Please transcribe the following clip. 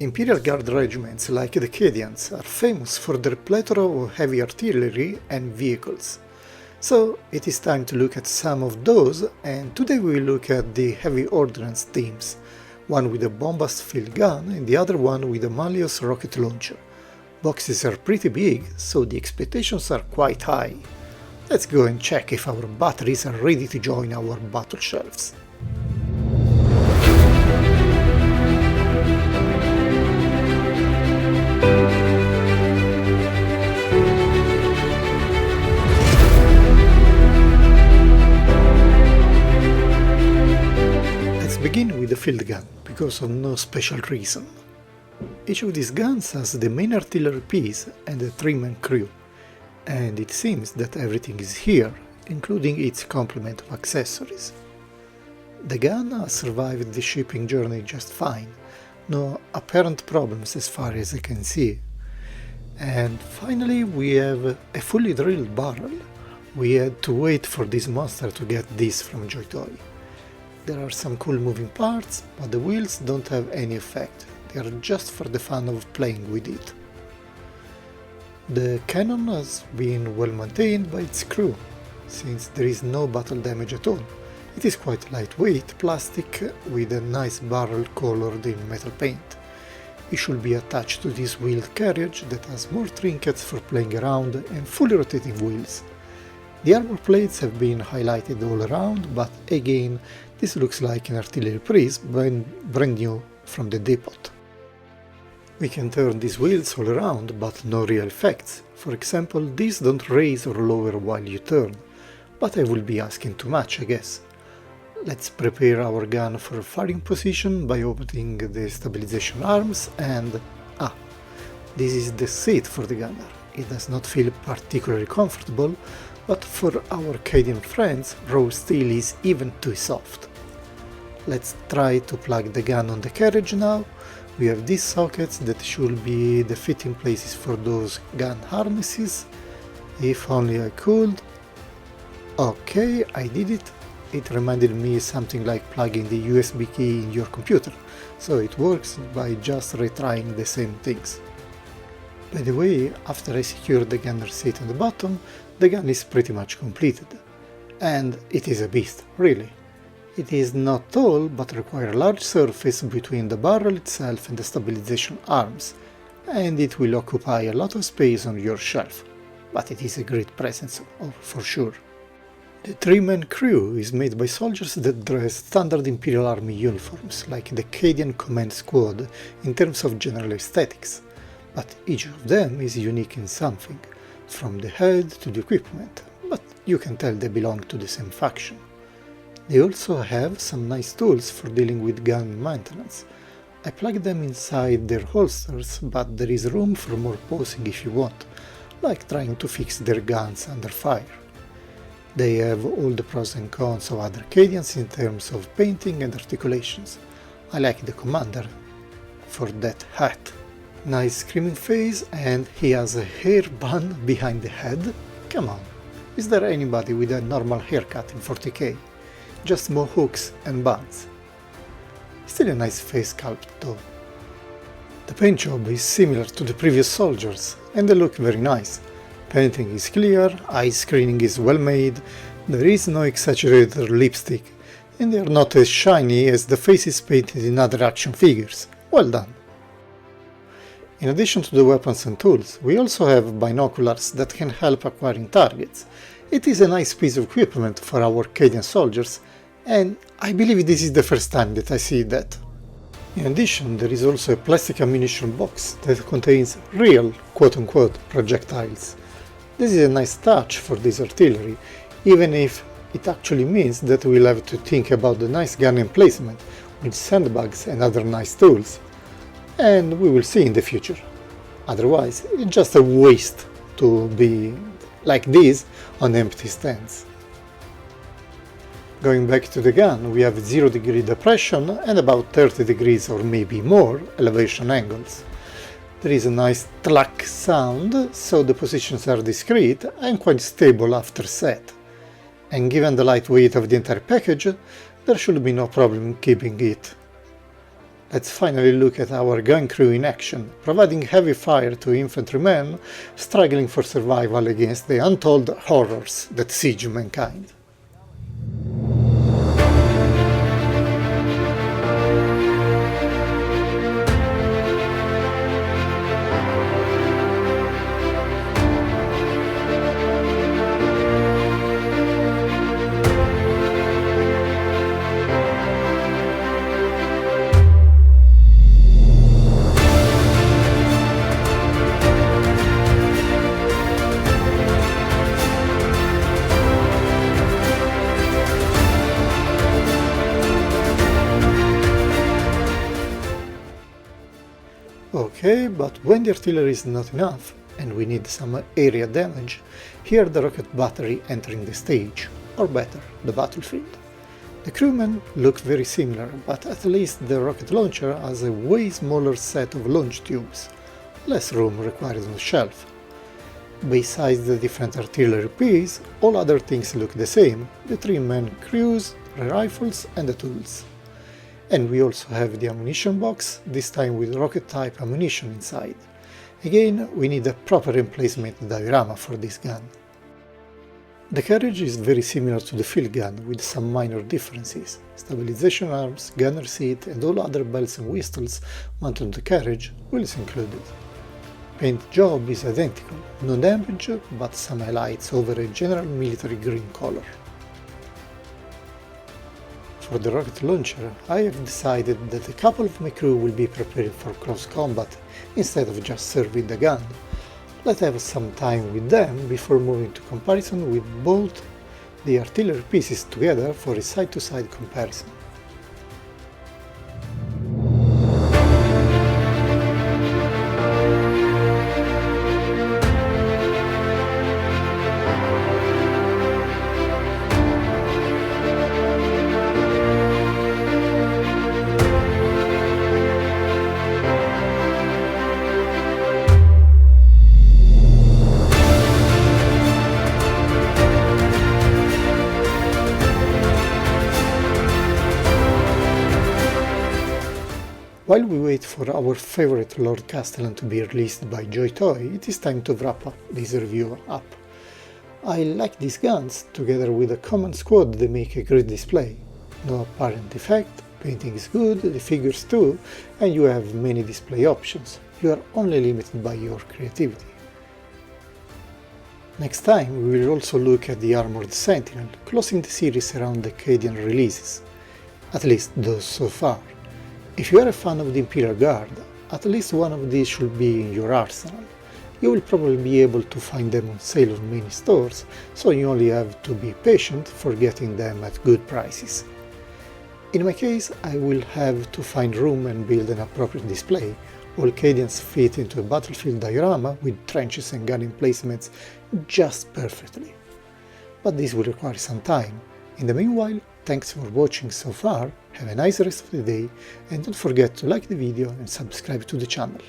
Imperial Guard regiments like the Cadians are famous for their plethora of heavy artillery and vehicles. So it is time to look at some of those, and today we will look at the heavy ordnance teams, one with a bombast field gun and the other one with a malleus rocket launcher. Boxes are pretty big, so the expectations are quite high. Let's go and check if our batteries are ready to join our battle shelves. Let's begin with the field gun, because of no special reason. Each of these guns has the main artillery piece and a 3-man crew, and it seems that everything is here, including its complement of accessories. The gun has survived the shipping journey just fine, no apparent problems as far as I can see. And finally we have a fully drilled barrel. We had to wait for this monster to get this from JOYTOY. There are some cool moving parts, but the wheels don't have any effect, they are just for the fun of playing with it. The cannon has been well maintained by its crew, since there is no battle damage at all. It is quite lightweight plastic with a nice barrel colored in metal paint. It should be attached to this wheeled carriage that has more trinkets for playing around and fully rotating wheels. The armor plates have been highlighted all around, but again, this looks like an artillery piece brand new from the depot. We can turn these wheels all around, but no real effects. For example, these don't raise or lower while you turn, but I will be asking too much, I guess. Let's prepare our gun for a firing position by opening the stabilization arms and... this is the seat for the gunner. It does not feel particularly comfortable, but for our Cadian friends, raw steel is even too soft. Let's try to plug the gun on the carriage now. We have these sockets that should be the fitting places for those gun harnesses. If only I could. Okay, I did it. It reminded me something like plugging the USB key in your computer, so it works by just retrying the same things. By the way, after I secured the gunner seat on the bottom, the gun is pretty much completed. And it is a beast, really. It is not tall, but requires a large surface between the barrel itself and the stabilization arms, and it will occupy a lot of space on your shelf, but it is a great presence, for sure. The 3-man crew is made by soldiers that dress standard imperialarmy uniforms, like the Cadian command squad in terms of general aesthetics, but each of them is unique in something, from the head to the equipment, but you can tell they belong to the same faction. They also have some nice tools for dealing with gun maintenance. I plugged them inside their holsters, but there is room for more posing if you want, like trying to fix their guns under fire. They have all the pros and cons of other Cadians in terms of painting and articulations. I like the commander for that hat. Nice screaming face, and he has a hair bun behind the head. Come on, is there anybody with a normal haircut in 40k? Just more hooks and buns. Still a nice face sculpt though. The paint job is similar to the previous soldiers, and they look very nice. Painting is clear, eye screening is well made, there is no exaggerated lipstick, and they are not as shiny as the faces painted in other action figures. Well done! In addition to the weapons and tools, we also have binoculars that can help acquiring targets. It is a nice piece of equipment for our Cadian soldiers, and I believe this is the first time that I see that. In addition, there is also a plastic ammunition box that contains real quote-unquote projectiles. This is a nice touch for this artillery, even if it actually means that we'll have to think about the nice gun emplacement with sandbags and other nice tools. And we will see in the future. Otherwise, it's just a waste to be like this on empty stands. Going back to the gun, we have 0° depression and about 30 degrees or maybe more elevation angles. There is a nice tlack sound, so the positions are discrete and quite stable after set. And given the light weight of the entire package, there should be no problem keeping it. let's finally look at our gun crew in action, providing heavy fire to infantrymen struggling for survival against the untold horrors that siege mankind. Okay, but when the artillery is not enough, and we need some area damage, here the rocket battery entering the stage, or better, the battlefield. The crewmen look very similar, but at least the rocket launcher has a way smaller set of launch tubes, less room required on the shelf. Besides the different artillery piece, all other things look the same, the 3-man crews, the rifles and the tools. And we also have the ammunition box, this time with rocket-type ammunition inside. Again, we need a proper emplacement diorama for this gun. The carriage is very similar to the field gun, with some minor differences. Stabilization arms, gunner seat and all other bells and whistles mounted on the carriage wheels included. Paint job is identical, no damage, but some highlights over a general military green color. For the rocket launcher, I have decided that a couple of my crew will be prepared for close combat instead of just serving the gun. Let's have some time with them before moving to comparison with both the artillery pieces together for a side-to-side comparison. While we wait for our favorite Lord Castellan to be released by JOYTOY, it is time to wrap up this review up. I like these guns, together with a command squad they make a great display. No apparent defect, painting is good, the figures too, and you have many display options. You are only limited by your creativity. Next time we will also look at the Armored Sentinel, closing the series around the Cadian releases. At least those so far. If you are a fan of the Imperial Guard, at least one of these should be in your arsenal. You will probably be able to find them on sale on many stores, so you only have to be patient for getting them at good prices. In my case, I will have to find room and build an appropriate display. All Cadians fit into a battlefield diorama with trenches and gun emplacements just perfectly. But this will require some time. In the meanwhile, thanks for watching so far, have a nice rest of the day, and don't forget to like the video and subscribe to the channel.